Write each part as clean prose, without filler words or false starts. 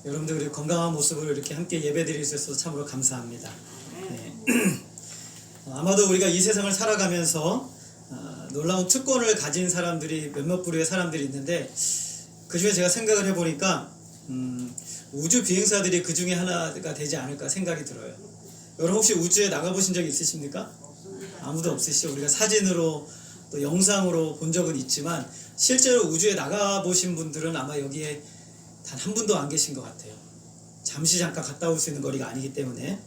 여러분들 그리고 건강한 모습으로 이렇게 함께 예배드릴 수 있어서 참으로 감사합니다. 네. 아마도 우리가 이 세상을 살아가면서 놀라운 특권을 가진 사람들이 몇몇 부류의 사람들이 있는데, 그 중에 제가 생각을 해보니까 우주 비행사들이 그 중에 하나가 되지 않을까 생각이 들어요. 여러분 혹시 우주에 나가보신 적이 있으십니까? 아무도 없으시죠? 우리가 사진으로 또 영상으로 본 적은 있지만 실제로 우주에 나가보신 분들은 아마 여기에 단 한 분도 안 계신 것 같아요. 잠시 잠깐 갔다 올 수 있는 거리가 아니기 때문에.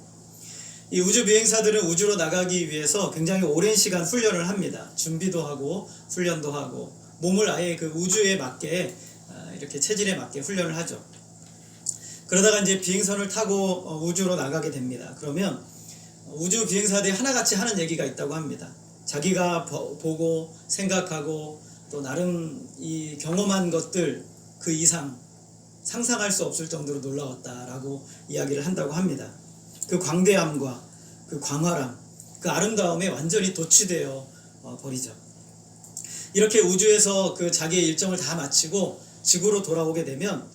이 우주 비행사들은 우주로 나가기 위해서 굉장히 오랜 시간 훈련을 합니다. 준비도 하고 훈련도 하고 몸을 아예 그 우주에 맞게 이렇게 체질에 맞게 훈련을 하죠. 그러다가 이제 비행선을 타고 우주로 나가게 됩니다. 그러면 우주 비행사들이 하나같이 하는 얘기가 있다고 합니다. 자기가 보고 생각하고 또 나름 이 경험한 것들 그 이상 상상할 수 없을 정도로 놀라웠다라고 이야기를 한다고 합니다. 그 광대함과 그 광활함, 그 아름다움에 완전히 도취되어 버리죠. 이렇게 우주에서 그 자기의 일정을 다 마치고 지구로 돌아오게 되면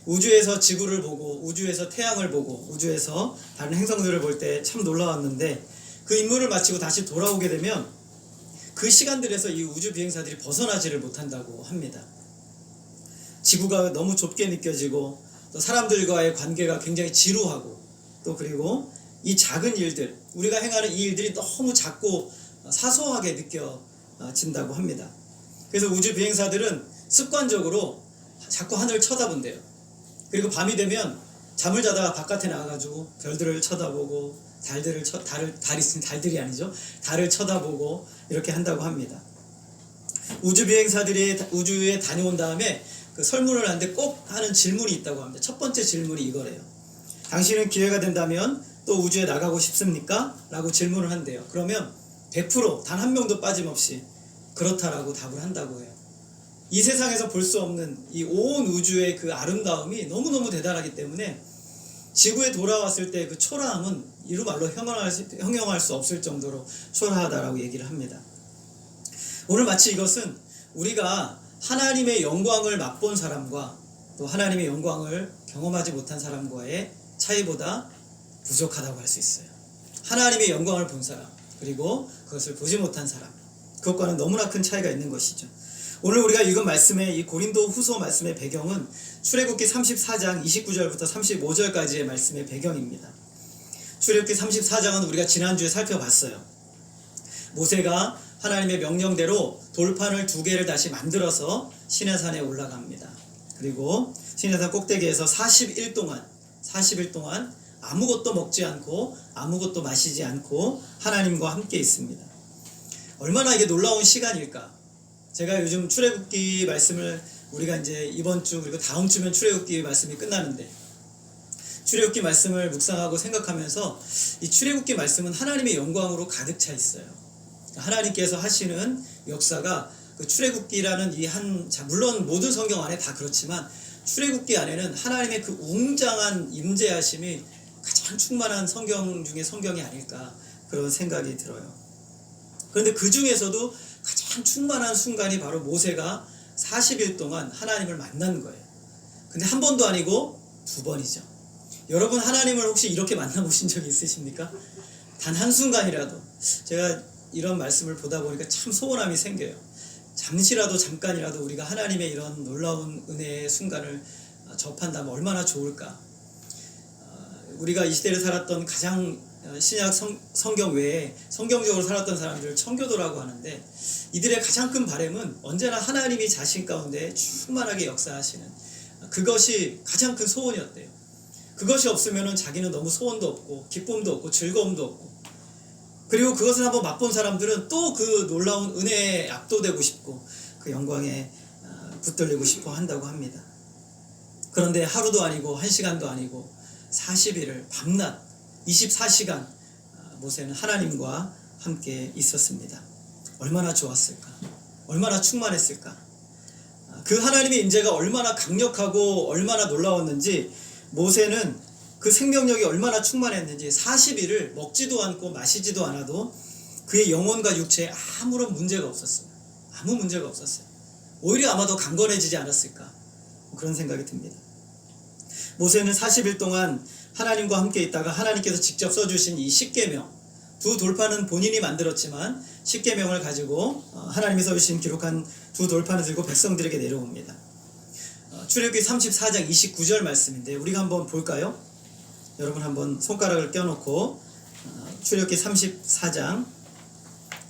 우주에서 지구를 보고 우주에서 태양을 보고 우주에서 다른 행성들을 볼 때 참 놀라웠는데, 그 임무를 마치고 다시 돌아오게 되면 그 시간들에서 이 우주 비행사들이 벗어나지를 못한다고 합니다. 지구가 너무 좁게 느껴지고 또 사람들과의 관계가 굉장히 지루하고 또 그리고 이 작은 일들, 우리가 행하는 이 일들이 너무 작고 사소하게 느껴진다고 합니다. 그래서 우주 비행사들은 습관적으로 자꾸 하늘을 쳐다본대요. 그리고 밤이 되면 잠을 자다가 바깥에 나가가지고 별들을 쳐다보고 달들이 아니죠. 달을 쳐다보고 이렇게 한다고 합니다. 우주 비행사들이 우주에 다녀온 다음에 그 설문을 하는데 꼭 하는 질문이 있다고 합니다. 첫 번째 질문이 이거래요. 당신은 기회가 된다면 또 우주에 나가고 싶습니까? 라고 질문을 한대요. 그러면 100% 단 한 명도 빠짐없이 그렇다라고 답을 한다고 해요. 이 세상에서 볼 수 없는 이 온 우주의 그 아름다움이 너무너무 대단하기 때문에 지구에 돌아왔을 때 그 초라함은 이루 말로 형용할 수 없을 정도로 초라하다라고 얘기를 합니다. 오늘 마치 이것은 우리가 하나님의 영광을 맛본 사람과 또 하나님의 영광을 경험하지 못한 사람과의 차이보다 부족하다고 할 수 있어요. 하나님의 영광을 본 사람, 그리고 그것을 보지 못한 사람, 그것과는 너무나 큰 차이가 있는 것이죠. 오늘 우리가 읽은 말씀의 이 고린도 후서 말씀의 배경은 출애굽기 34장 29절부터 35절까지의 말씀의 배경입니다. 출애굽기 34장은 우리가 지난주에 살펴봤어요. 모세가 하나님의 명령대로 돌판을 2개를 다시 만들어서 시내산에 올라갑니다. 그리고 시내산 꼭대기에서 40일 동안 아무것도 먹지 않고 아무것도 마시지 않고 하나님과 함께 있습니다. 얼마나 이게 놀라운 시간일까. 제가 요즘 출애굽기 말씀을 우리가 이제 이번 주 그리고 다음 주면 출애굽기 말씀이 끝나는데, 출애굽기 말씀을 묵상하고 생각하면서 이 출애굽기 말씀은 하나님의 영광으로 가득 차 있어요. 하나님께서 하시는 역사가 그 출애굽기라는 물론 모든 성경 안에 다 그렇지만 출애굽기 안에는 하나님의 그 웅장한 임재하심이 가장 충만한 성경 중에 성경이 아닐까 그런 생각이 들어요. 그런데 그 중에서도 가장 충만한 순간이 바로 모세가 40일 동안 하나님을 만난 거예요. 근데 한 번도 아니고 2번이죠. 여러분 하나님을 혹시 이렇게 만나보신 적이 있으십니까? 단 한순간이라도. 제가 이런 말씀을 보다 보니까 참 소원함이 생겨요. 잠깐이라도 우리가 하나님의 이런 놀라운 은혜의 순간을 접한다면 얼마나 좋을까. 우리가 이 시대를 살았던 가장 신약 성경 외에 성경적으로 살았던 사람들을 청교도라고 하는데, 이들의 가장 큰 바람은 언제나 하나님이 자신 가운데 충만하게 역사하시는 그것이 가장 큰 소원이었대요. 그것이 없으면 자기는 너무 소원도 없고 기쁨도 없고 즐거움도 없고, 그리고 그것을 한번 맛본 사람들은 또 그 놀라운 은혜에 압도되고 싶고 그 영광에 붙들리고 싶어 한다고 합니다. 그런데 하루도 아니고 1시간도 아니고 40일을 밤낮 24시간 모세는 하나님과 함께 있었습니다. 얼마나 좋았을까? 얼마나 충만했을까? 그 하나님의 임재가 얼마나 강력하고 얼마나 놀라웠는지, 모세는 그 생명력이 얼마나 충만했는지 40일을 먹지도 않고 마시지도 않아도 그의 영혼과 육체에 아무런 문제가 없었어요. 아무 문제가 없었어요. 오히려 아마 더 강건해지지 않았을까 그런 생각이 듭니다. 모세는 40일 동안 하나님과 함께 있다가 하나님께서 직접 써주신 이 십계명, 두 돌판은 본인이 만들었지만 십계명을 가지고 하나님이 써주신 기록한 두 돌판을 들고 백성들에게 내려옵니다. 출애굽기 34장 29절 말씀인데 우리가 한번 볼까요? 여러분 한번 손가락을 껴놓고 출애굽기 34장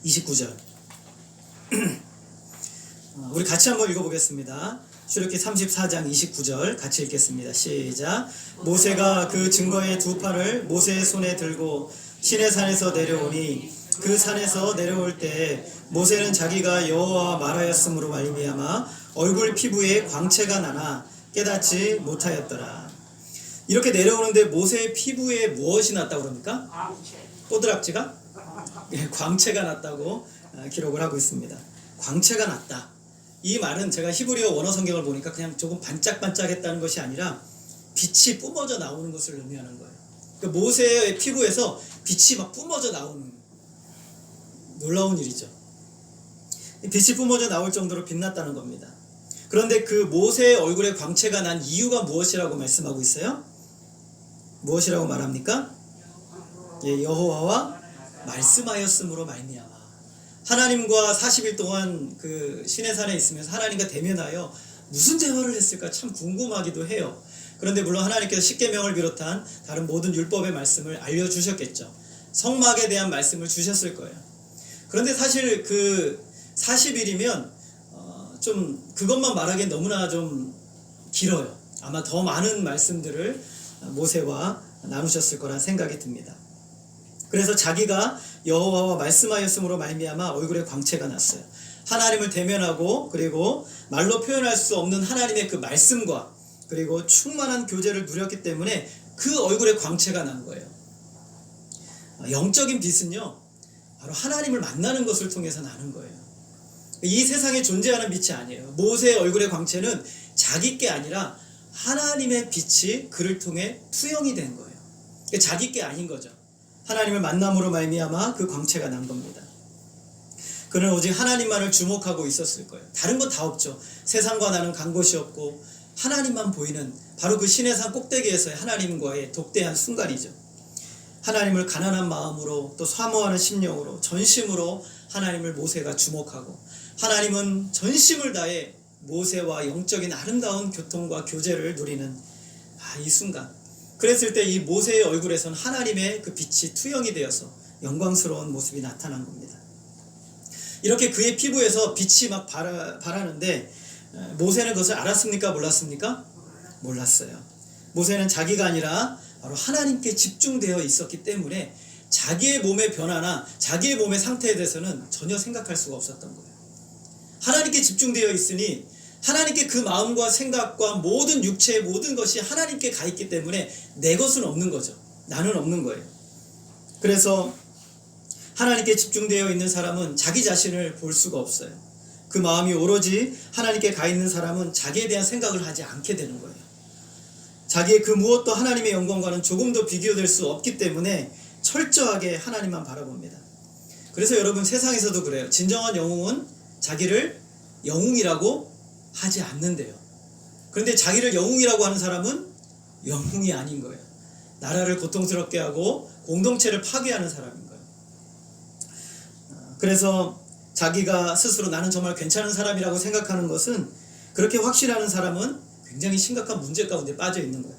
29절 우리 같이 한번 읽어보겠습니다. 출애굽기 34장 29절 같이 읽겠습니다. 시작. 모세가 그 증거의 두 판을 모세의 손에 들고 시내산에서 내려오니 그 산에서 내려올 때 모세는 자기가 여호와와 말하였으므로 말미암아 얼굴 피부에 광채가 나나 깨닫지 못하였더라. 이렇게 내려오는데 모세의 피부에 무엇이 났다고 그럽니까? 꼬드락지가? 광채가 났다고 기록을 하고 있습니다. 광채가 났다. 이 말은 제가 히브리어 원어 성경을 보니까 그냥 조금 반짝반짝했다는 것이 아니라 빛이 뿜어져 나오는 것을 의미하는 거예요. 그러니까 모세의 피부에서 빛이 막 뿜어져 나오는 놀라운 일이죠. 빛이 뿜어져 나올 정도로 빛났다는 겁니다. 그런데 그 모세의 얼굴에 광채가 난 이유가 무엇이라고 말씀하고 있어요? 무엇이라고 말합니까? 예, 여호와와 말씀하였으므로 말미암아. 하나님과 40일 동안 그 시내산에 있으면서 하나님과 대면하여 무슨 대화를 했을까 참 궁금하기도 해요. 그런데 물론 하나님께서 십계명을 비롯한 다른 모든 율법의 말씀을 알려주셨겠죠. 성막에 대한 말씀을 주셨을 거예요. 그런데 사실 그 40일이면 좀 그것만 말하기엔 너무나 좀 길어요. 아마 더 많은 말씀들을 모세와 나누셨을 거란 생각이 듭니다. 그래서 자기가 여호와와 말씀하였으므로 말미암아 얼굴에 광채가 났어요. 하나님을 대면하고 그리고 말로 표현할 수 없는 하나님의 그 말씀과 그리고 충만한 교제를 누렸기 때문에 그 얼굴에 광채가 난 거예요. 영적인 빛은요 바로 하나님을 만나는 것을 통해서 나는 거예요. 이 세상에 존재하는 빛이 아니에요. 모세의 얼굴의 광채는 자기 게 아니라 하나님의 빛이 그를 통해 투영이 된 거예요. 자기 게 아닌 거죠. 하나님을 만남으로 말미암아 그 광채가 난 겁니다. 그는 오직 하나님만을 주목하고 있었을 거예요. 다른 건 다 없죠. 세상과 나는 간 곳이 없고 하나님만 보이는 바로 그 시내산 꼭대기에서의 하나님과의 독대한 순간이죠. 하나님을 가난한 마음으로 또 사모하는 심령으로 전심으로 하나님을 모세가 주목하고 하나님은 전심을 다해 모세와 영적인 아름다운 교통과 교제를 누리는 이 순간. 그랬을 때 이 모세의 얼굴에서는 하나님의 그 빛이 투영이 되어서 영광스러운 모습이 나타난 겁니다. 이렇게 그의 피부에서 빛이 막 발하는데 모세는 그것을 알았습니까? 몰랐습니까? 몰랐어요. 모세는 자기가 아니라 바로 하나님께 집중되어 있었기 때문에 자기의 몸의 변화나 자기의 몸의 상태에 대해서는 전혀 생각할 수가 없었던 거예요. 하나님께 집중되어 있으니 하나님께 그 마음과 생각과 모든 육체의 모든 것이 하나님께 가 있기 때문에 내 것은 없는 거죠. 나는 없는 거예요. 그래서 하나님께 집중되어 있는 사람은 자기 자신을 볼 수가 없어요. 그 마음이 오로지 하나님께 가 있는 사람은 자기에 대한 생각을 하지 않게 되는 거예요. 자기의 그 무엇도 하나님의 영광과는 조금도 비교될 수 없기 때문에 철저하게 하나님만 바라봅니다. 그래서 여러분 세상에서도 그래요. 진정한 영웅은 자기를 영웅이라고 하지 않는데요. 그런데 자기를 영웅이라고 하는 사람은 영웅이 아닌 거예요. 나라를 고통스럽게 하고 공동체를 파괴하는 사람인 거예요. 그래서 자기가 스스로 나는 정말 괜찮은 사람이라고 생각하는 것은 그렇게 확신하는 사람은 굉장히 심각한 문제 가운데 빠져 있는 거예요.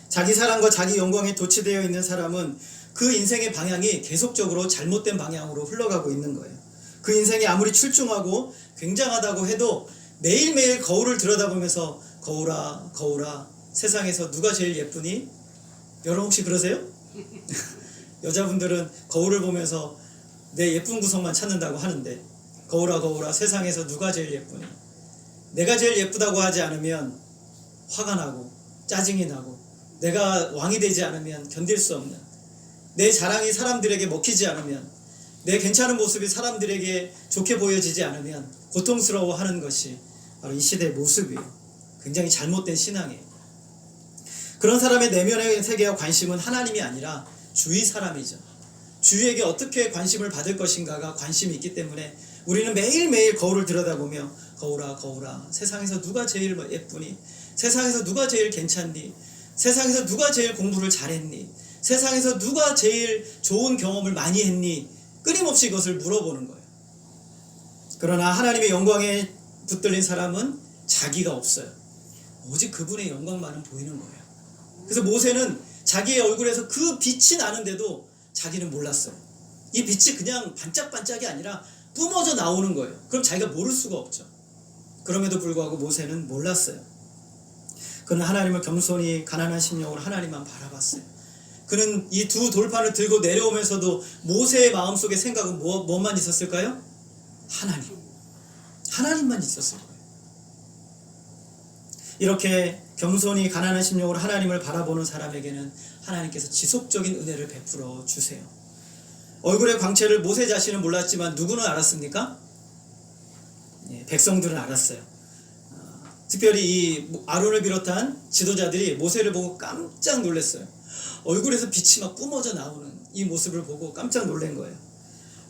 자기 사랑과 자기 영광에 도취되어 있는 사람은 그 인생의 방향이 계속적으로 잘못된 방향으로 흘러가고 있는 거예요. 그 인생이 아무리 출중하고 굉장하다고 해도 매일매일 거울을 들여다보면서 거울아 거울아 세상에서 누가 제일 예쁘니? 여러분 혹시 그러세요? 여자분들은 거울을 보면서 내 예쁜 구석만 찾는다고 하는데 거울아 거울아 세상에서 누가 제일 예쁘니? 내가 제일 예쁘다고 하지 않으면 화가 나고 짜증이 나고 내가 왕이 되지 않으면 견딜 수 없는 내 자랑이 사람들에게 먹히지 않으면 내 괜찮은 모습이 사람들에게 좋게 보여지지 않으면 고통스러워하는 것이 바로 이 시대의 모습이에요. 굉장히 잘못된 신앙이에요. 그런 사람의 내면의 세계와 관심은 하나님이 아니라 주위 사람이죠. 주위에게 어떻게 관심을 받을 것인가가 관심이 있기 때문에 우리는 매일매일 거울을 들여다보며 거울아 거울아 세상에서 누가 제일 예쁘니? 세상에서 누가 제일 괜찮니? 세상에서 누가 제일 공부를 잘했니? 세상에서 누가 제일 좋은 경험을 많이 했니? 끊임없이 이것을 물어보는 거예요. 그러나 하나님의 영광에 붙들린 사람은 자기가 없어요. 오직 그분의 영광만은 보이는 거예요. 그래서 모세는 자기의 얼굴에서 그 빛이 나는데도 자기는 몰랐어요. 이 빛이 그냥 반짝반짝이 아니라 뿜어져 나오는 거예요. 그럼 자기가 모를 수가 없죠. 그럼에도 불구하고 모세는 몰랐어요. 그는 하나님을 겸손히 가난한 심령으로 하나님만 바라봤어요. 그는 이 두 돌판을 들고 내려오면서도 모세의 마음속에 생각은 뭐만 있었을까요? 하나님만 있었을 거예요. 이렇게 겸손히 가난한 심령으로 하나님을 바라보는 사람에게는 하나님께서 지속적인 은혜를 베풀어 주세요. 얼굴의 광채를 모세 자신은 몰랐지만 누구는 알았습니까? 백성들은 알았어요. 특별히 이 아론을 비롯한 지도자들이 모세를 보고 깜짝 놀랐어요. 얼굴에서 빛이 막 뿜어져 나오는 이 모습을 보고 깜짝 놀란 거예요.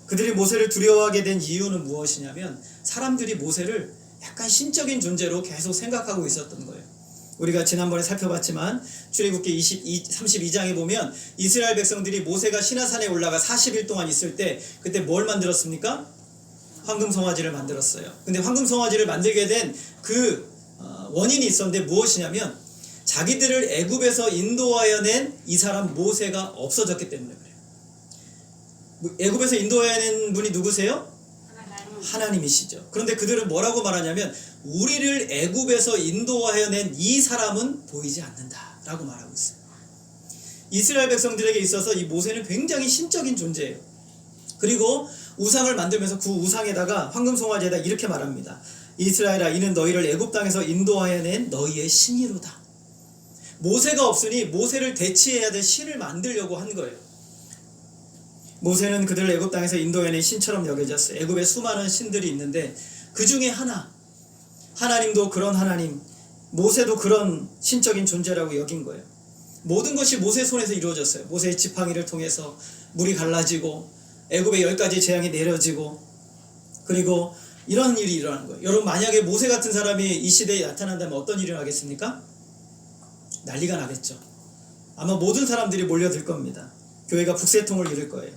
그들이 모세를 두려워하게 된 이유는 무엇이냐면 사람들이 모세를 약간 신적인 존재로 계속 생각하고 있었던 거예요. 우리가 지난번에 살펴봤지만 출애굽기 32장에 보면 이스라엘 백성들이 모세가 시나산에 올라가 40일 동안 있을 때 그때 뭘 만들었습니까? 황금송아지를 만들었어요. 근데 황금송아지를 만들게 된 그 원인이 있었는데 무엇이냐면 자기들을 애굽에서 인도하여 낸 이 사람 모세가 없어졌기 때문에 그래요. 애굽에서 인도하여 낸 분이 누구세요? 하나님이시죠. 그런데 그들은 뭐라고 말하냐면 우리를 애굽에서 인도하여 낸 이 사람은 보이지 않는다 라고 말하고 있어요. 이스라엘 백성들에게 있어서 이 모세는 굉장히 신적인 존재예요. 그리고 우상을 만들면서 그 우상에다가 황금송아지에다 이렇게 말합니다. 이스라엘아 이는 너희를 애굽 땅에서 인도하여 낸 너희의 신이로다. 모세가 없으니 모세를 대체해야 될 신을 만들려고 한 거예요. 모세는 그들을 애굽 땅에서 인도해낸 신처럼 여겨졌어요. 애굽에 수많은 신들이 있는데 그 중에 하나님도 그런 하나님, 모세도 그런 신적인 존재라고 여긴 거예요. 모든 것이 모세 손에서 이루어졌어요. 모세의 지팡이를 통해서 물이 갈라지고 애굽의 10가지 재앙이 내려지고 그리고 이런 일이 일어나는 거예요. 여러분 만약에 모세 같은 사람이 이 시대에 나타난다면 어떤 일이 나겠습니까? 난리가 나겠죠. 아마 모든 사람들이 몰려들 겁니다. 교회가 북새통을 이룰 거예요.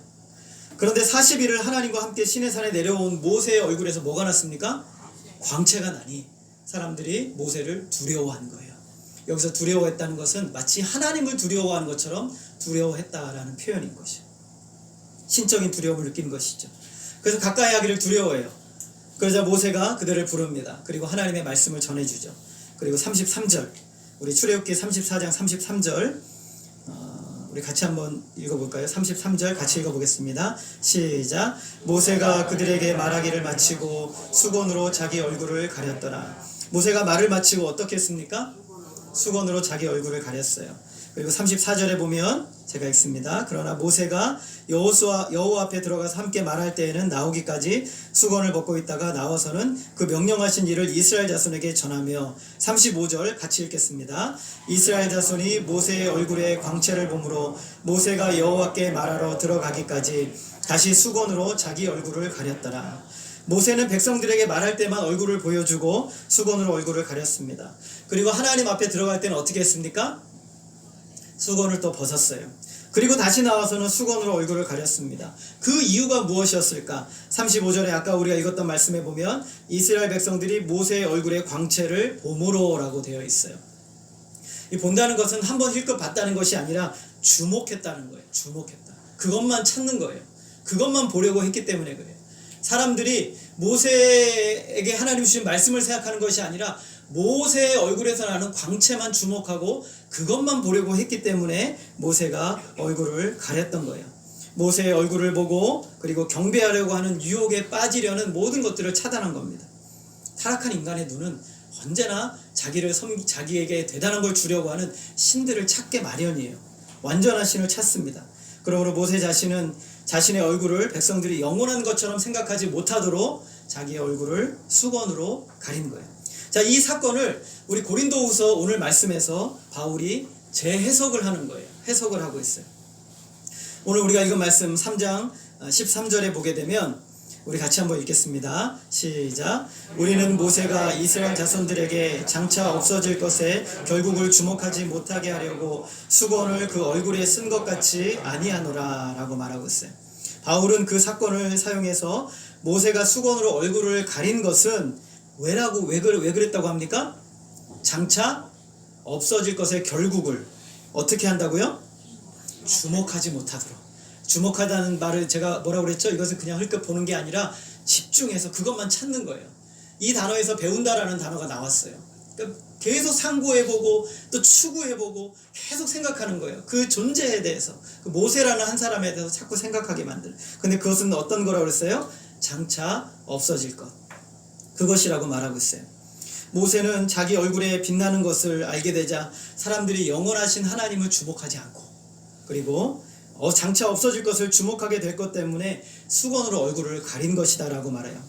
그런데 40일을 하나님과 함께 시내산에 내려온 모세의 얼굴에서 뭐가 났습니까? 광채가 나니 사람들이 모세를 두려워한 거예요. 여기서 두려워했다는 것은 마치 하나님을 두려워하는 것처럼 두려워했다라는 표현인 것이죠. 신적인 두려움을 느끼는 것이죠. 그래서 가까이 하기를 두려워해요. 그러자 모세가 그들을 부릅니다. 그리고 하나님의 말씀을 전해주죠. 그리고 33절 우리 출애굽기 34장 33절 우리 같이 한번 읽어볼까요? 33절 같이 읽어보겠습니다. 시작. 모세가 그들에게 말하기를 마치고 수건으로 자기 얼굴을 가렸더라. 모세가 말을 마치고 어떻게 했습니까? 수건으로 자기 얼굴을 가렸어요. 그리고 34절에 보면 제가 읽습니다. 그러나 모세가 여호와 앞에 들어가서 함께 말할 때에는 나오기까지 수건을 벗고 있다가 나와서는 그 명령하신 일을 이스라엘 자손에게 전하며 35절 같이 읽겠습니다. 이스라엘 자손이 모세의 얼굴에 광채를 보므로 모세가 여호와께 말하러 들어가기까지 다시 수건으로 자기 얼굴을 가렸더라. 모세는 백성들에게 말할 때만 얼굴을 보여주고 수건으로 얼굴을 가렸습니다. 그리고 하나님 앞에 들어갈 때는 어떻게 했습니까? 수건을 또 벗었어요. 그리고 다시 나와서는 수건으로 얼굴을 가렸습니다. 그 이유가 무엇이었을까? 35절에 아까 우리가 읽었던 말씀에 보면 이스라엘 백성들이 모세의 얼굴에 광채를 봄으로 라고 되어 있어요. 이 본다는 것은 한번 힐끗 봤다는 것이 아니라 주목했다는 거예요. 주목했다. 그것만 찾는 거예요. 그것만 보려고 했기 때문에 그래요. 사람들이 모세에게 하나님 주신 말씀을 생각하는 것이 아니라 모세의 얼굴에서 나는 광채만 주목하고 그것만 보려고 했기 때문에 모세가 얼굴을 가렸던 거예요. 모세의 얼굴을 보고 그리고 경배하려고 하는 유혹에 빠지려는 모든 것들을 차단한 겁니다. 타락한 인간의 눈은 언제나 자기에게 대단한 걸 주려고 하는 신들을 찾게 마련이에요. 완전한 신을 찾습니다. 그러므로 모세 자신은 자신의 얼굴을 백성들이 영원한 것처럼 생각하지 못하도록 자기의 얼굴을 수건으로 가린 거예요. 자, 이 사건을 우리 고린도후서 오늘 말씀에서 바울이 재해석을 하는 거예요. 해석을 하고 있어요. 오늘 우리가 읽은 말씀 3장 13절에 보게 되면 우리 같이 한번 읽겠습니다. 시작. 우리는 모세가 이스라엘 자손들에게 장차 없어질 것에 결국을 주목하지 못하게 하려고 수건을 그 얼굴에 쓴 것 같이 아니하노라 라고 말하고 있어요. 바울은 그 사건을 사용해서 모세가 수건으로 얼굴을 가린 것은 왜 그랬다고 합니까? 장차 없어질 것의 결국을 어떻게 한다고요? 주목하지 못하도록. 주목하다는 말을 제가 뭐라고 그랬죠? 이것은 그냥 흘끗 보는 게 아니라 집중해서 그것만 찾는 거예요. 이 단어에서 배운다라는 단어가 나왔어요. 그러니까 계속 상고해보고 또 추구해보고 계속 생각하는 거예요. 그 존재에 대해서, 그 모세라는 한 사람에 대해서 자꾸 생각하게 만드는. 근데 그것은 어떤 거라고 그랬어요? 장차 없어질 것, 그것이라고 말하고 있어요. 모세는 자기 얼굴에 빛나는 것을 알게 되자 사람들이 영원하신 하나님을 주목하지 않고, 그리고 장차 없어질 것을 주목하게 될 것 때문에 수건으로 얼굴을 가린 것이다 라고 말해요.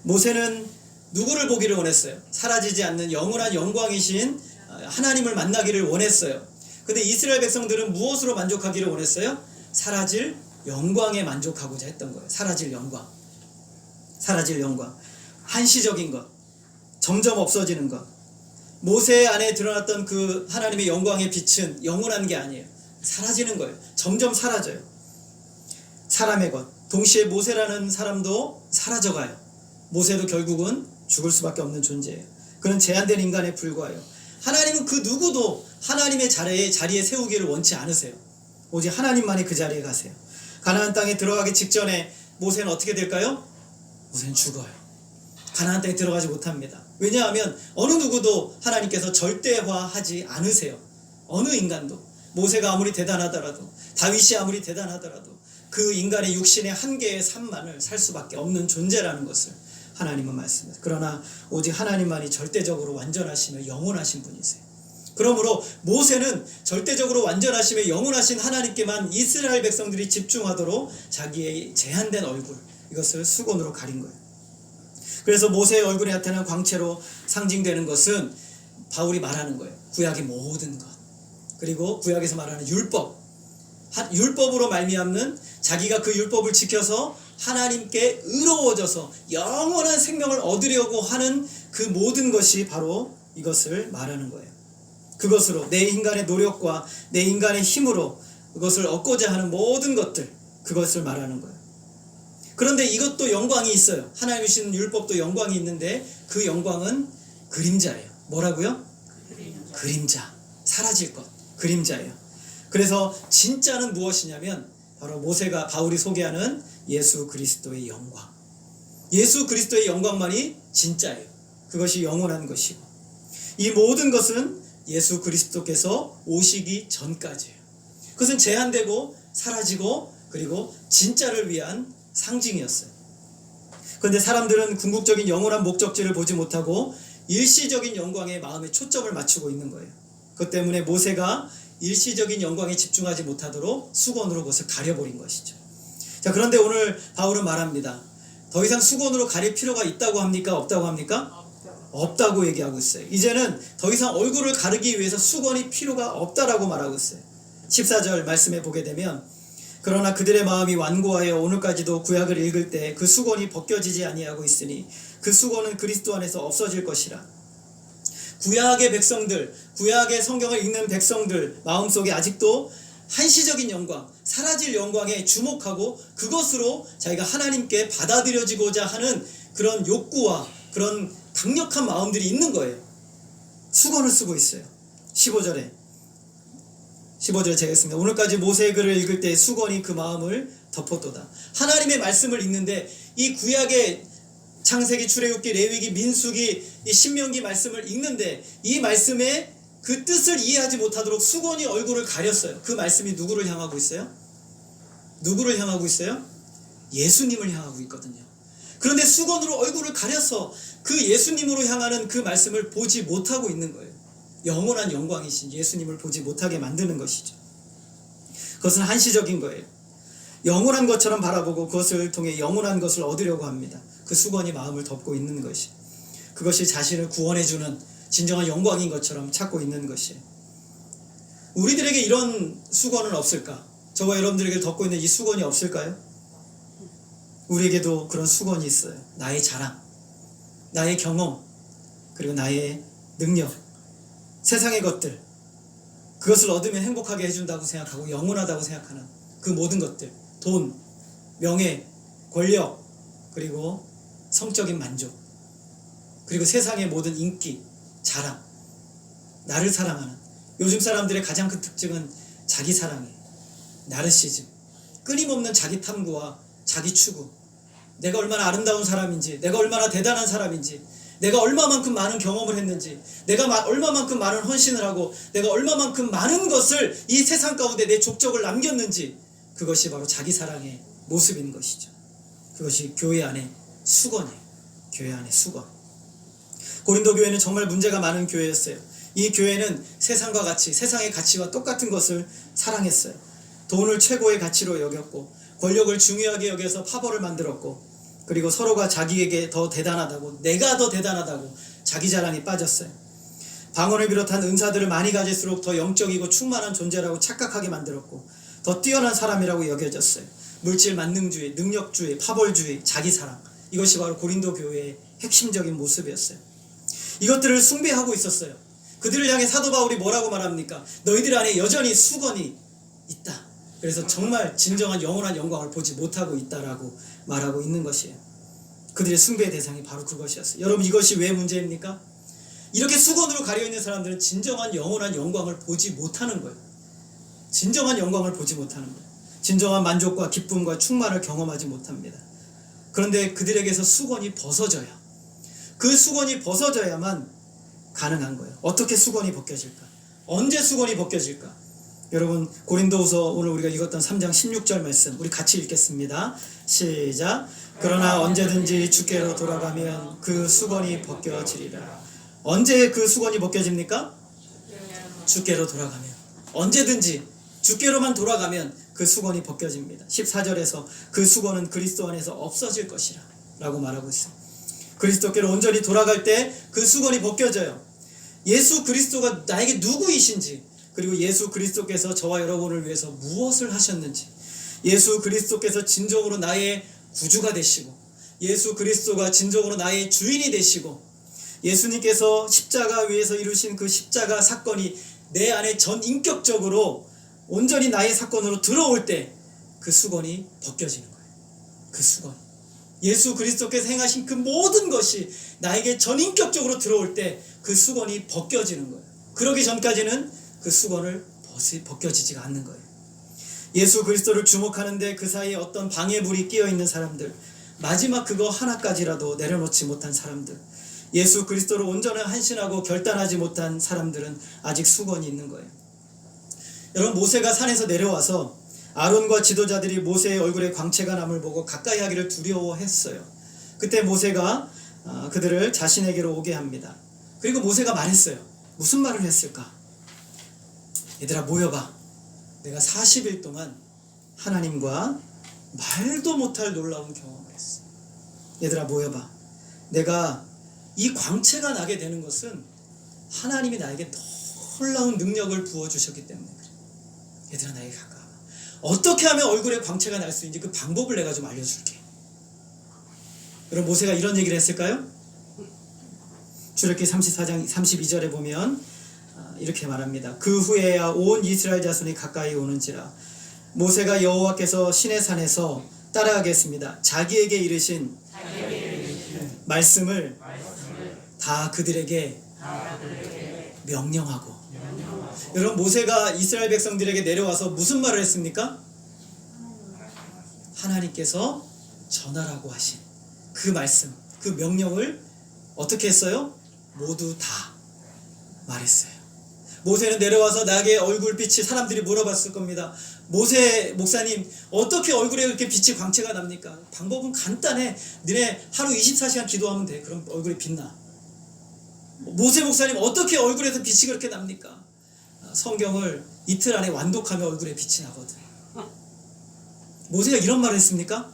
모세는 누구를 보기를 원했어요? 사라지지 않는 영원한 영광이신 하나님을 만나기를 원했어요. 근데 이스라엘 백성들은 무엇으로 만족하기를 원했어요? 사라질 영광에 만족하고자 했던 거예요. 사라질 영광. 한시적인 것, 점점 없어지는 것. 모세 안에 드러났던 그 하나님의 영광의 빛은 영원한 게 아니에요. 사라지는 거예요. 점점 사라져요. 사람의 것. 동시에 모세라는 사람도 사라져가요. 모세도 결국은 죽을 수밖에 없는 존재예요. 그는 제한된 인간에 불과해요. 하나님은 그 누구도 하나님의 자리에 세우기를 원치 않으세요. 오직 하나님만이 그 자리에 가세요. 가나안 땅에 들어가기 직전에 모세는 어떻게 될까요? 모세는 죽어요. 가나안 땅에 들어가지 못합니다. 왜냐하면 어느 누구도 하나님께서 절대화하지 않으세요. 어느 인간도. 모세가 아무리 대단하더라도, 다윗이 아무리 대단하더라도 그 인간의 육신의 한계의 삶만을 살 수밖에 없는 존재라는 것을 하나님은 말씀하세요. 그러나 오직 하나님만이 절대적으로 완전하시며 영원하신 분이세요. 그러므로 모세는 절대적으로 완전하시며 영원하신 하나님께만 이스라엘 백성들이 집중하도록 자기의 제한된 얼굴, 이것을 수건으로 가린 거예요. 그래서 모세의 얼굴에 나타난 광채로 상징되는 것은 바울이 말하는 거예요. 구약의 모든 것, 그리고 구약에서 말하는 율법으로 말미암는, 자기가 그 율법을 지켜서 하나님께 의로워져서 영원한 생명을 얻으려고 하는 그 모든 것이 바로 이것을 말하는 거예요. 그것으로 내 인간의 노력과 내 인간의 힘으로 그것을 얻고자 하는 모든 것들, 그것을 말하는 거예요. 그런데 이것도 영광이 있어요. 하나님이 주신 율법도 영광이 있는데 그 영광은 그림자예요. 뭐라고요? 그림자. 사라질 것. 그림자예요. 그래서 진짜는 무엇이냐면 바로 바울이 소개하는 예수 그리스도의 영광. 예수 그리스도의 영광만이 진짜예요. 그것이 영원한 것이고, 이 모든 것은 예수 그리스도께서 오시기 전까지예요. 그것은 제한되고 사라지고 그리고 진짜를 위한 상징이었어요. 그런데 사람들은 궁극적인 영원한 목적지를 보지 못하고 일시적인 영광에 마음의 초점을 맞추고 있는 거예요. 그것 때문에 모세가 일시적인 영광에 집중하지 못하도록 수건으로 그것을 가려버린 것이죠. 자, 그런데 오늘 바울은 말합니다. 더 이상 수건으로 가릴 필요가 있다고 합니까? 없다고 합니까? 없다고 얘기하고 있어요. 이제는 더 이상 얼굴을 가리기 위해서 수건이 필요가 없다라고 말하고 있어요. 14절 말씀에 보게 되면, 그러나 그들의 마음이 완고하여 오늘까지도 구약을 읽을 때 그 수건이 벗겨지지 아니하고 있으니 그 수건은 그리스도 안에서 없어질 것이라. 구약의 백성들, 구약의 성경을 읽는 백성들 마음속에 아직도 한시적인 영광, 사라질 영광에 주목하고 그것으로 자기가 하나님께 받아들여지고자 하는 그런 욕구와 그런 강력한 마음들이 있는 거예요. 수건을 쓰고 있어요. 15절에 제가 했습니다. 오늘까지 모세의 글을 읽을 때 수건이 그 마음을 덮었도다. 하나님의 말씀을 읽는데 이 구약의 창세기, 출애굽기, 레위기, 민수기, 이 신명기 말씀을 읽는데 이 말씀의 그 뜻을 이해하지 못하도록 수건이 얼굴을 가렸어요. 그 말씀이 누구를 향하고 있어요? 누구를 향하고 있어요? 예수님을 향하고 있거든요. 그런데 수건으로 얼굴을 가려서 그 예수님으로 향하는 그 말씀을 보지 못하고 있는 거예요. 영원한 영광이신 예수님을 보지 못하게 만드는 것이죠. 그것은 한시적인 거예요. 영원한 것처럼 바라보고 그것을 통해 영원한 것을 얻으려고 합니다. 그 수건이 마음을 덮고 있는 것이, 그것이 자신을 구원해주는 진정한 영광인 것처럼 찾고 있는 것이. 우리들에게 이런 수건은 없을까? 저와 여러분들에게 덮고 있는 이 수건이 없을까요? 우리에게도 그런 수건이 있어요. 나의 자랑, 나의 경험, 그리고 나의 능력, 세상의 것들, 그것을 얻으면 행복하게 해준다고 생각하고 영원하다고 생각하는 그 모든 것들, 돈, 명예, 권력, 그리고 성적인 만족, 그리고 세상의 모든 인기, 자랑, 나를 사랑하는. 요즘 사람들의 가장 큰 특징은 자기 사랑이에요. 나르시즘, 끊임없는 자기 탐구와 자기 추구. 내가 얼마나 아름다운 사람인지, 내가 얼마나 대단한 사람인지, 내가 얼마만큼 많은 경험을 했는지, 내가 얼마만큼 많은 헌신을 하고, 내가 얼마만큼 많은 것을 이 세상 가운데 내 족적을 남겼는지, 그것이 바로 자기 사랑의 모습인 것이죠. 그것이 교회 안의 수건이에요. 교회 안의 수건. 고린도 교회는 정말 문제가 많은 교회였어요. 이 교회는 세상과 같이, 세상의 가치와 똑같은 것을 사랑했어요. 돈을 최고의 가치로 여겼고, 권력을 중요하게 여겨서 파벌을 만들었고, 그리고 서로가 자기에게 더 대단하다고, 내가 더 대단하다고 자기 자랑에 빠졌어요. 방언을 비롯한 은사들을 많이 가질수록 더 영적이고 충만한 존재라고 착각하게 만들었고, 더 뛰어난 사람이라고 여겨졌어요. 물질 만능주의, 능력주의, 파벌주의, 자기사랑, 이것이 바로 고린도 교회의 핵심적인 모습이었어요. 이것들을 숭배하고 있었어요. 그들을 향해 사도 바울이 뭐라고 말합니까? 너희들 안에 여전히 수건이 있다. 그래서 정말 진정한 영원한 영광을 보지 못하고 있다라고 말하고 있는 것이에요. 그들의 숭배의 대상이 바로 그것이었어요. 여러분, 이것이 왜 문제입니까? 이렇게 수건으로 가려있는 사람들은 진정한 영원한 영광을 보지 못하는 거예요. 진정한 영광을 보지 못하는 거예요. 진정한 만족과 기쁨과 충만을 경험하지 못합니다. 그런데 그들에게서 수건이 벗어져야, 그 수건이 벗어져야만 가능한 거예요. 어떻게 수건이 벗겨질까? 언제 수건이 벗겨질까? 여러분, 고린도후서 오늘 우리가 읽었던 3장 16절 말씀 우리 같이 읽겠습니다. 시작. 그러나 언제든지 주께로 돌아가면 그 수건이 벗겨지리라. 언제 그 수건이 벗겨집니까? 주께로 돌아가면. 언제든지 주께로만 돌아가면 그 수건이 벗겨집니다. 14절에서 그 수건은 그리스도 안에서 없어질 것이라 라고 말하고 있어요. 그리스도께로 온전히 돌아갈 때 그 수건이 벗겨져요. 예수 그리스도가 나에게 누구이신지, 그리고 예수 그리스도께서 저와 여러분을 위해서 무엇을 하셨는지, 예수 그리스도께서 진정으로 나의 구주가 되시고, 예수 그리스도가 진정으로 나의 주인이 되시고, 예수님께서 십자가 위에서 이루신 그 십자가 사건이 내 안에 전 인격적으로 온전히 나의 사건으로 들어올 때 그 수건이 벗겨지는 거예요. 그 수건, 예수 그리스도께서 행하신 그 모든 것이 나에게 전인격적으로 들어올 때 그 수건이 벗겨지는 거예요. 그러기 전까지는 그 수건을 벗겨지지가 않는 거예요. 예수 그리스도를 주목하는데 그 사이에 어떤 방해물이 끼어있는 사람들, 마지막 그거 하나까지라도 내려놓지 못한 사람들, 예수 그리스도로 온전히 헌신하고 결단하지 못한 사람들은 아직 수건이 있는 거예요. 여러분, 모세가 산에서 내려와서 아론과 지도자들이 모세의 얼굴에 광채가 남을 보고 가까이 하기를 두려워했어요. 그때 모세가 그들을 자신에게로 오게 합니다. 그리고 모세가 말했어요. 무슨 말을 했을까? 얘들아 모여봐. 내가 40일 동안 하나님과 말도 못할 놀라운 경험을 했어. 얘들아 모여봐. 내가 이 광채가 나게 되는 것은 하나님이 나에게 놀라운 능력을 부어주셨기 때문에 그래. 얘들아 나에게 가까워. 어떻게 하면 얼굴에 광채가 날 수 있는지 그 방법을 내가 좀 알려줄게. 그럼 모세가 이런 얘기를 했을까요? 출애굽기 34장 32절에 보면 이렇게 말합니다. 그 후에야 온 이스라엘 자손이 가까이 오는지라. 모세가 여호와께서 시내산에서 따라가겠습니다. 자기에게 이르신 말씀을 다 그들에게 명령하고. 여러분, 모세가 이스라엘 백성들에게 내려와서 무슨 말을 했습니까? 하나님께서 전하라고 하신 그 말씀, 그 명령을 어떻게 했어요? 모두 다 말했어요. 모세는 내려와서 나에게 얼굴빛이, 사람들이 물어봤을 겁니다. 모세 목사님, 어떻게 얼굴에 이렇게 빛이 광채가 납니까? 방법은 간단해. 너네 하루 24시간 기도하면 돼. 그럼 얼굴이 빛나. 모세 목사님, 어떻게 얼굴에서 빛이 그렇게 납니까? 성경을 이틀 안에 완독하면 얼굴에 빛이 나거든. 모세가 이런 말을 했습니까?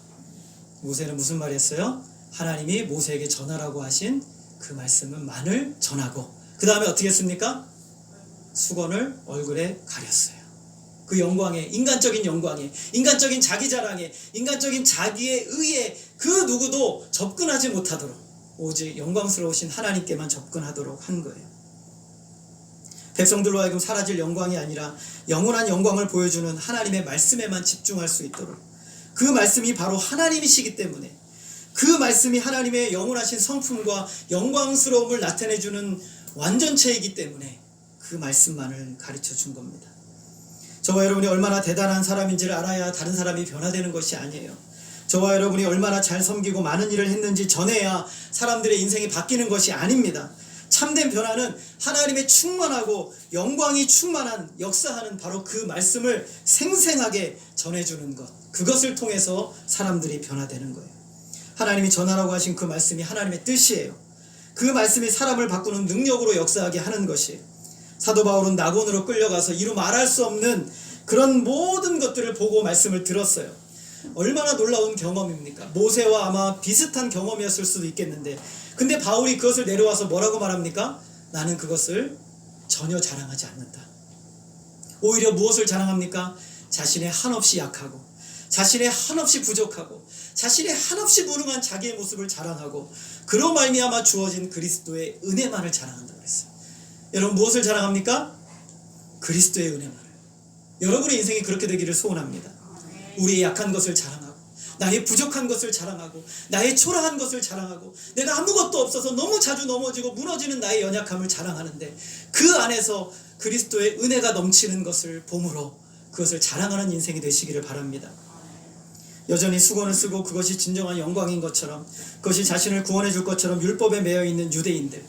모세는 무슨 말을 했어요? 하나님이 모세에게 전하라고 하신 그 말씀만을 전하고, 그 다음에 어떻게 했습니까? 수건을 얼굴에 가렸어요. 그 영광에, 인간적인 영광에, 인간적인 자기 자랑에, 인간적인 자기의 의에 그 누구도 접근하지 못하도록 오직 영광스러우신 하나님께만 접근하도록 한 거예요. 백성들로 하여금 사라질 영광이 아니라 영원한 영광을 보여주는 하나님의 말씀에만 집중할 수 있도록, 그 말씀이 바로 하나님이시기 때문에, 그 말씀이 하나님의 영원하신 성품과 영광스러움을 나타내주는 완전체이기 때문에 그 말씀만을 가르쳐 준 겁니다. 저와 여러분이 얼마나 대단한 사람인지를 알아야 다른 사람이 변화되는 것이 아니에요. 저와 여러분이 얼마나 잘 섬기고 많은 일을 했는지 전해야 사람들의 인생이 바뀌는 것이 아닙니다. 참된 변화는 하나님의 충만하고 영광이 충만한 역사하는 바로 그 말씀을 생생하게 전해주는 것, 그것을 통해서 사람들이 변화되는 거예요. 하나님이 전하라고 하신 그 말씀이 하나님의 뜻이에요. 그 말씀이 사람을 바꾸는 능력으로 역사하게 하는 것이에요. 사도 바울은 낙원으로 끌려가서 이루 말할 수 없는 그런 모든 것들을 보고 말씀을 들었어요. 얼마나 놀라운 경험입니까? 모세와 아마 비슷한 경험이었을 수도 있겠는데, 근데 바울이 그것을 내려와서 뭐라고 말합니까? 나는 그것을 전혀 자랑하지 않는다. 오히려 무엇을 자랑합니까? 자신의 한없이 약하고, 자신의 한없이 부족하고, 자신의 한없이 무능한 자기의 모습을 자랑하고, 그로 말미암아 주어진 그리스도의 은혜만을 자랑한다고 그랬어요. 여러분 무엇을 자랑합니까? 그리스도의 은혜만을. 여러분의 인생이 그렇게 되기를 소원합니다. 우리의 약한 것을 자랑하고, 나의 부족한 것을 자랑하고, 나의 초라한 것을 자랑하고, 내가 아무것도 없어서 너무 자주 넘어지고 무너지는 나의 연약함을 자랑하는데, 그 안에서 그리스도의 은혜가 넘치는 것을 봄으로 그것을 자랑하는 인생이 되시기를 바랍니다. 여전히 수건을 쓰고 그것이 진정한 영광인 것처럼, 그것이 자신을 구원해 줄 것처럼 율법에 매여 있는 유대인들,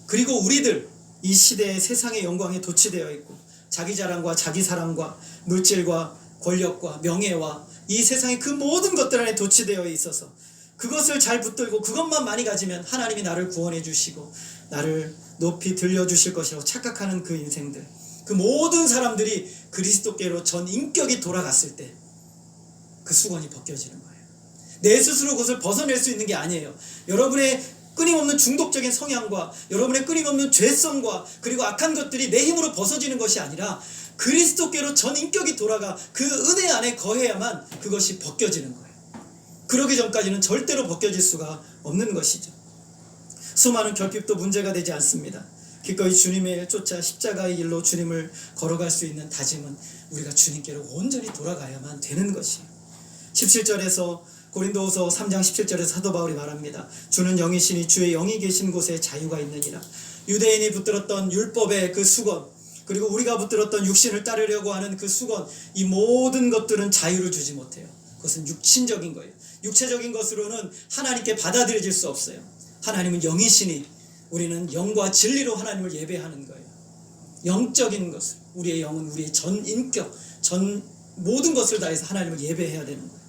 그리고 우리들, 이 시대의 세상의 영광에 도취되어 있고 자기 자랑과 자기 사랑과 물질과 권력과 명예와 이 세상의 그 모든 것들 안에 도취되어 있어서 그것을 잘 붙들고 그것만 많이 가지면 하나님이 나를 구원해 주시고 나를 높이 들려주실 것이라고 착각하는 그 인생들, 그 모든 사람들이 그리스도께로 전 인격이 돌아갔을 때 그 수건이 벗겨지는 거예요. 내 스스로 그것을 벗어낼 수 있는 게 아니에요. 여러분의 끊임없는 중독적인 성향과 여러분의 끊임없는 죄성과 그리고 악한 것들이 내 힘으로 벗어지는 것이 아니라 그리스도께로 전 인격이 돌아가 그 은혜 안에 거해야만 그것이 벗겨지는 거예요. 그러기 전까지는 절대로 벗겨질 수가 없는 것이죠. 수많은 결핍도 문제가 되지 않습니다. 기꺼이 주님의 일 쫓아 십자가의 길로 주님을 걸어갈 수 있는 다짐은 우리가 주님께로 온전히 돌아가야만 되는 것이에요. 17절에서 고린도후서 3장 17절에서 사도 바울이 말합니다. 주는 영이시니 주의 영이 계신 곳에 자유가 있느니라. 유대인이 붙들었던 율법의 그 수건, 그리고 우리가 붙들었던 육신을 따르려고 하는 그 수건, 이 모든 것들은 자유를 주지 못해요. 그것은 육신적인 거예요. 육체적인 것으로는 하나님께 받아들여질 수 없어요. 하나님은 영이시니 우리는 영과 진리로 하나님을 예배하는 거예요. 영적인 것을, 우리의 영은 우리의 전 인격, 전 모든 것을 다해서 하나님을 예배해야 되는 거예요.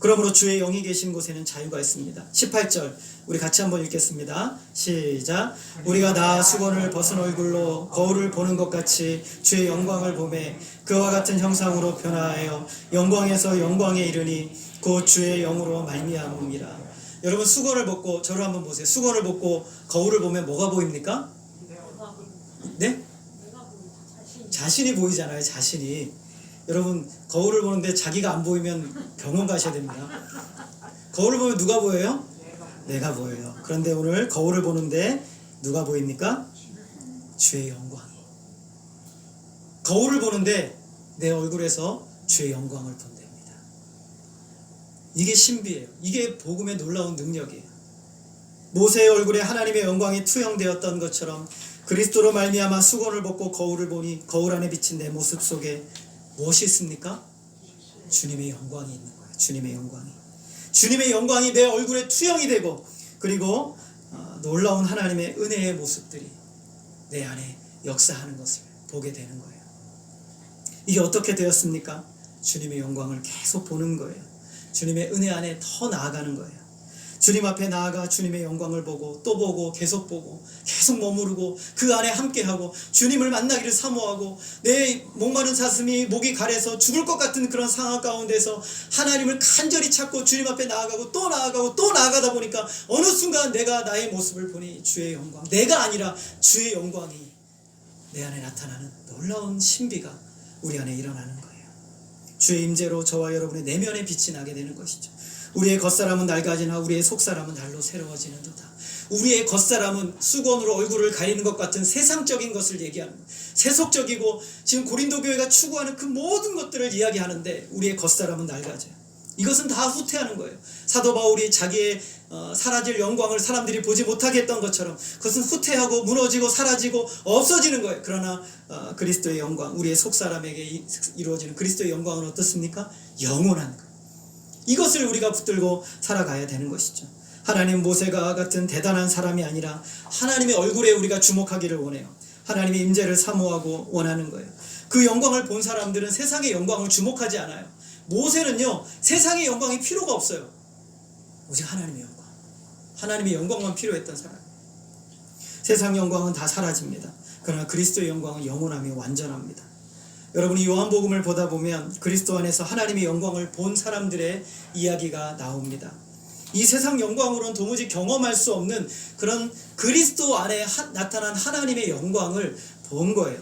그러므로 주의 영이 계신 곳에는 자유가 있습니다. 18절 우리 같이 한번 읽겠습니다. 시작. 우리가 나 수건을 벗은 얼굴로 거울을 보는 것 같이 주의 영광을 보매 그와 같은 형상으로 변화하여 영광에서 영광에 이르니 곧 주의 영으로 말미암음이라. 여러분 수건을 벗고 저를 한번 보세요. 수건을 벗고 거울을 보면 뭐가 보입니까? 네? 자신이 보이잖아요. 자신이. 여러분 거울을 보는데 자기가 안 보이면 병원 가셔야 됩니다. 거울을 보면 누가 보여요? 내가 보여요. 그런데 오늘 거울을 보는데 누가 보입니까? 주의 영광이. 거울을 보는데 내 얼굴에서 주의 영광을 본답니다. 이게 신비예요. 이게 복음의 놀라운 능력이에요. 모세의 얼굴에 하나님의 영광이 투영되었던 것처럼 그리스도로 말미암아 수건을 벗고 거울을 보니 거울 안에 비친 내 모습 속에 무엇이 있습니까? 주님의 영광이 있는 거예요. 주님의 영광이. 주님의 영광이 내 얼굴에 투영이 되고 그리고 놀라운 하나님의 은혜의 모습들이 내 안에 역사하는 것을 보게 되는 거예요. 이게 어떻게 되었습니까? 주님의 영광을 계속 보는 거예요. 주님의 은혜 안에 더 나아가는 거예요. 주님 앞에 나아가 주님의 영광을 보고 또 보고 계속 머무르고 그 안에 함께하고 주님을 만나기를 사모하고 내 목마른 사슴이 목이 가래서 죽을 것 같은 그런 상황 가운데서 하나님을 간절히 찾고 주님 앞에 나아가고 또 나아가고 또 나아가다 보니까 어느 순간 내가 나의 모습을 보니 주의 영광, 내가 아니라 주의 영광이 내 안에 나타나는 놀라운 신비가 우리 안에 일어나는 거예요. 주의 임재로 저와 여러분의 내면의 빛이 나게 되는 것이죠. 우리의 겉사람은 낡아지나 우리의 속사람은 날로 새로워지는도다. 우리의 겉사람은 수건으로 얼굴을 가리는 것 같은 세상적인 것을 얘기하는 거예요. 세속적이고 지금 고린도 교회가 추구하는 그 모든 것들을 이야기하는데 우리의 겉사람은 낡아져요. 이것은 다 후퇴하는 거예요. 사도 바울이 자기의 사라질 영광을 사람들이 보지 못하게 했던 것처럼 그것은 후퇴하고 무너지고 사라지고 없어지는 거예요. 그러나 그리스도의 영광, 우리의 속사람에게 이루어지는 그리스도의 영광은 어떻습니까? 영원한 거예요. 이것을 우리가 붙들고 살아가야 되는 것이죠. 하나님 모세가 같은 대단한 사람이 아니라 하나님의 얼굴에 우리가 주목하기를 원해요. 하나님의 임재를 사모하고 원하는 거예요. 그 영광을 본 사람들은 세상의 영광을 주목하지 않아요. 모세는요, 세상의 영광이 필요가 없어요. 오직 하나님의 영광, 하나님의 영광만 필요했던 사람. 세상 영광은 다 사라집니다. 그러나 그리스도의 영광은 영원하며 완전합니다. 여러분이 요한복음을 보다 보면 그리스도 안에서 하나님의 영광을 본 사람들의 이야기가 나옵니다. 이 세상 영광으로는 도무지 경험할 수 없는 그런 그리스도 안에 나타난 하나님의 영광을 본 거예요.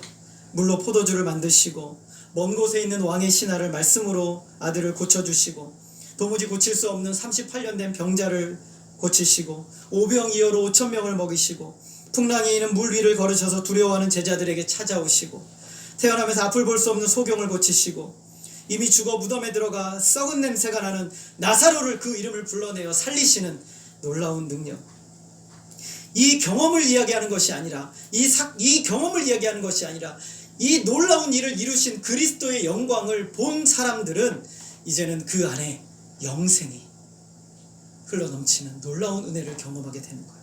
물로 포도주를 만드시고 먼 곳에 있는 왕의 신하를 말씀으로 아들을 고쳐주시고 도무지 고칠 수 없는 38년 된 병자를 고치시고 오병이어로 5,000명을 먹이시고 풍랑이 있는 물 위를 걸으셔서 두려워하는 제자들에게 찾아오시고 태어나면서 앞을 볼 수 없는 소경을 고치시고 이미 죽어 무덤에 들어가 썩은 냄새가 나는 나사로를 그 이름을 불러내어 살리시는 놀라운 능력. 이 경험을 이야기하는 것이 아니라 이 경험을 이야기하는 것이 아니라 이 놀라운 일을 이루신 그리스도의 영광을 본 사람들은 이제는 그 안에 영생이 흘러넘치는 놀라운 은혜를 경험하게 되는 거예요.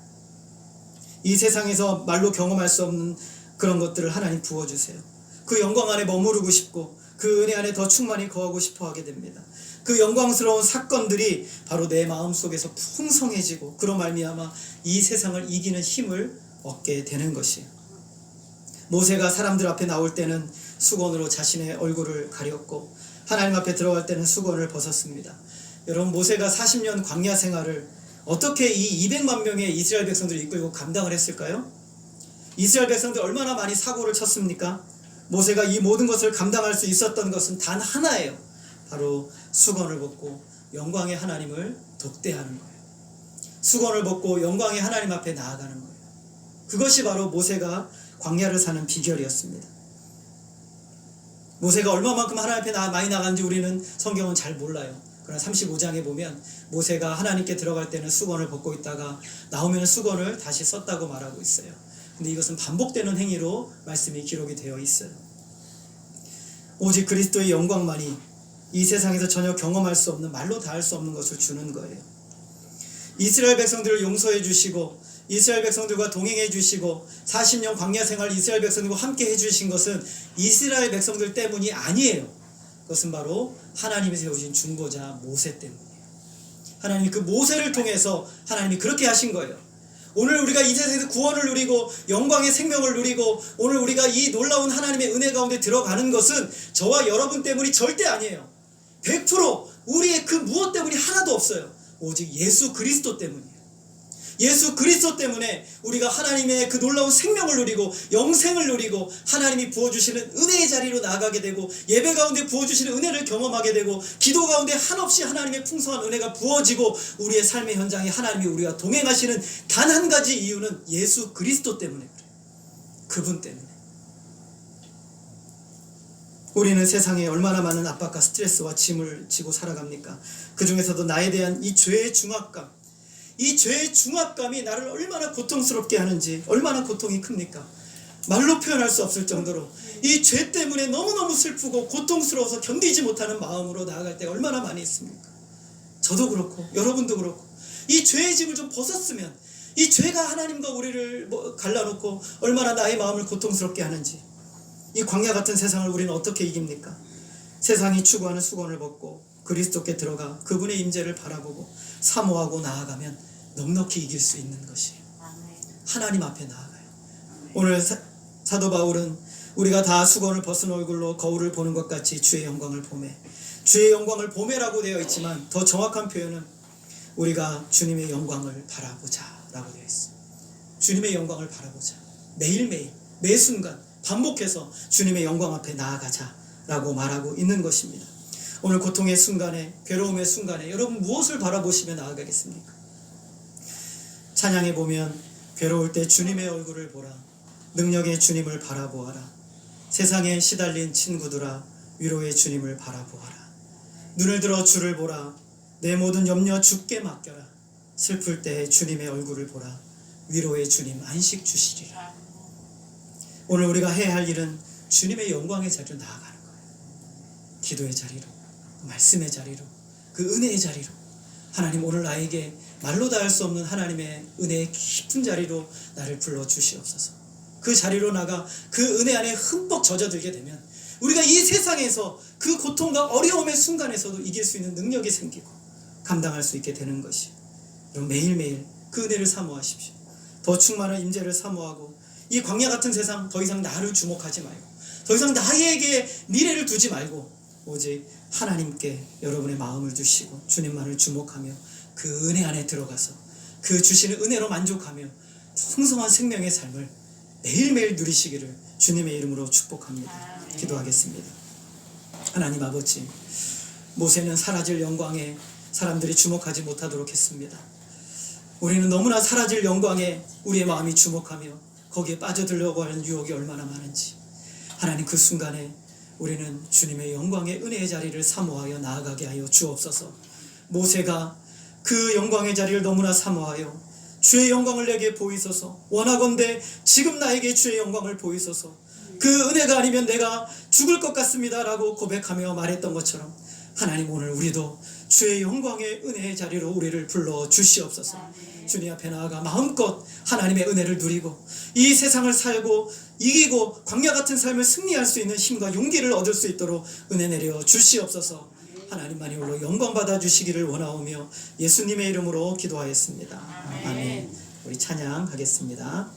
이 세상에서 말로 경험할 수 없는 그런 것들을 하나님 부어주세요. 그 영광 안에 머무르고 싶고 그 은혜 안에 더 충만히 거하고 싶어 하게 됩니다. 그 영광스러운 사건들이 바로 내 마음속에서 풍성해지고 그로 말미암아 이 세상을 이기는 힘을 얻게 되는 것이에요. 모세가 사람들 앞에 나올 때는 수건으로 자신의 얼굴을 가렸고 하나님 앞에 들어갈 때는 수건을 벗었습니다. 여러분, 모세가 40년 광야 생활을 어떻게 이 200만 명의 이스라엘 백성들을 이끌고 감당을 했을까요? 이스라엘 백성들 얼마나 많이 사고를 쳤습니까? 모세가 이 모든 것을 감당할 수 있었던 것은 단 하나예요. 바로 수건을 벗고 영광의 하나님을 독대하는 거예요. 수건을 벗고 영광의 하나님 앞에 나아가는 거예요. 그것이 바로 모세가 광야를 사는 비결이었습니다. 모세가 얼마만큼 하나님 앞에 많이 나간지 우리는 성경은 잘 몰라요. 그러나 35장에 보면 모세가 하나님께 들어갈 때는 수건을 벗고 있다가 나오면 수건을 다시 썼다고 말하고 있어요. 근데 이것은 반복되는 행위로 말씀이 기록이 되어 있어요. 오직 그리스도의 영광만이 이 세상에서 전혀 경험할 수 없는, 말로 다 할 수 없는 것을 주는 거예요. 이스라엘 백성들을 용서해 주시고 이스라엘 백성들과 동행해 주시고 40년 광야 생활 이스라엘 백성들과 함께 해주신 것은 이스라엘 백성들 때문이 아니에요. 그것은 바로 하나님이 세우신 중보자 모세 때문이에요. 하나님이 그 모세를 통해서 하나님이 그렇게 하신 거예요. 오늘 우리가 이 세상에서 구원을 누리고 영광의 생명을 누리고 오늘 우리가 이 놀라운 하나님의 은혜 가운데 들어가는 것은 저와 여러분 때문이 절대 아니에요. 100% 우리의 그 무엇 때문이 하나도 없어요. 오직 예수 그리스도 때문이에요. 예수 그리스도 때문에 우리가 하나님의 그 놀라운 생명을 누리고 영생을 누리고 하나님이 부어주시는 은혜의 자리로 나아가게 되고 예배 가운데 부어주시는 은혜를 경험하게 되고 기도 가운데 한없이 하나님의 풍성한 은혜가 부어지고 우리의 삶의 현장에 하나님이 우리와 동행하시는 단 한 가지 이유는 예수 그리스도 때문에 그래요. 그분 때문에. 우리는 세상에 얼마나 많은 압박과 스트레스와 짐을 지고 살아갑니까? 그 중에서도 나에 대한 이 죄의 중압감, 이 죄의 중압감이 나를 얼마나 고통스럽게 하는지, 얼마나 고통이 큽니까? 말로 표현할 수 없을 정도로 이 죄 때문에 너무너무 슬프고 고통스러워서 견디지 못하는 마음으로 나아갈 때가 얼마나 많이 있습니까? 저도 그렇고 여러분도 그렇고 이 죄의 짐을 좀 벗었으면, 이 죄가 하나님과 우리를 갈라놓고 얼마나 나의 마음을 고통스럽게 하는지, 이 광야 같은 세상을 우리는 어떻게 이깁니까? 세상이 추구하는 수건을 벗고 그리스도께 들어가 그분의 임재를 바라보고 사모하고 나아가면 넉넉히 이길 수 있는 것이에요. 하나님 앞에 나아가요. 오늘 사도 바울은 우리가 다 수건을 벗은 얼굴로 거울을 보는 것 같이 주의 영광을 보매, 주의 영광을 보매라고 되어 있지만 더 정확한 표현은 우리가 주님의 영광을 바라보자 라고 되어 있어요. 주님의 영광을 바라보자. 매일매일 매 순간 반복해서 주님의 영광 앞에 나아가자 라고 말하고 있는 것입니다. 오늘 고통의 순간에, 괴로움의 순간에 여러분 무엇을 바라보시며 나아가겠습니까? 찬양에 보면 괴로울 때 주님의 얼굴을 보라, 능력의 주님을 바라보아라, 세상에 시달린 친구들아 위로의 주님을 바라보아라, 눈을 들어 주를 보라, 내 모든 염려 주께 맡겨라, 슬플 때 주님의 얼굴을 보라, 위로의 주님 안식 주시리라. 오늘 우리가 해야 할 일은 주님의 영광의 자리로 나아가는 거예요. 기도의 자리로, 말씀의 자리로, 그 은혜의 자리로. 하나님, 오늘 나에게 말로 다 할 수 없는 하나님의 은혜의 깊은 자리로 나를 불러주시옵소서. 그 자리로 나가 그 은혜 안에 흠뻑 젖어들게 되면 우리가 이 세상에서 그 고통과 어려움의 순간에서도 이길 수 있는 능력이 생기고 감당할 수 있게 되는 것이. 여러분, 매일매일 그 은혜를 사모하십시오. 더 충만한 임재를 사모하고 이 광야 같은 세상 더 이상 나를 주목하지 말고 더 이상 나에게 미래를 두지 말고 오직 하나님께 여러분의 마음을 두시고 주님만을 주목하며 그 은혜 안에 들어가서 그 주시는 은혜로 만족하며 풍성한 생명의 삶을 매일매일 누리시기를 주님의 이름으로 축복합니다. 기도하겠습니다. 하나님 아버지, 모세는 사라질 영광에 사람들이 주목하지 못하도록 했습니다. 우리는 너무나 사라질 영광에 우리의 마음이 주목하며 거기에 빠져들려고 하는 유혹이 얼마나 많은지, 하나님 그 순간에 우리는 주님의 영광의 은혜의 자리를 사모하여 나아가게 하여 주옵소서. 모세가 그 영광의 자리를 너무나 사모하여 주의 영광을 내게 보이소서, 원하건대 지금 나에게 주의 영광을 보이소서, 그 은혜가 아니면 내가 죽을 것 같습니다 라고 고백하며 말했던 것처럼 하나님, 오늘 우리도 주의 영광의 은혜의 자리로 우리를 불러 주시옵소서. 주님 앞에 나아가 마음껏 하나님의 은혜를 누리고 이 세상을 살고 이기고 광야 같은 삶을 승리할 수 있는 힘과 용기를 얻을 수 있도록 은혜 내려 주시옵소서. 하나님만이 홀로 영광 받아 주시기를 원하오며 예수님의 이름으로 기도하였습니다. 아멘. 우리 찬양하겠습니다.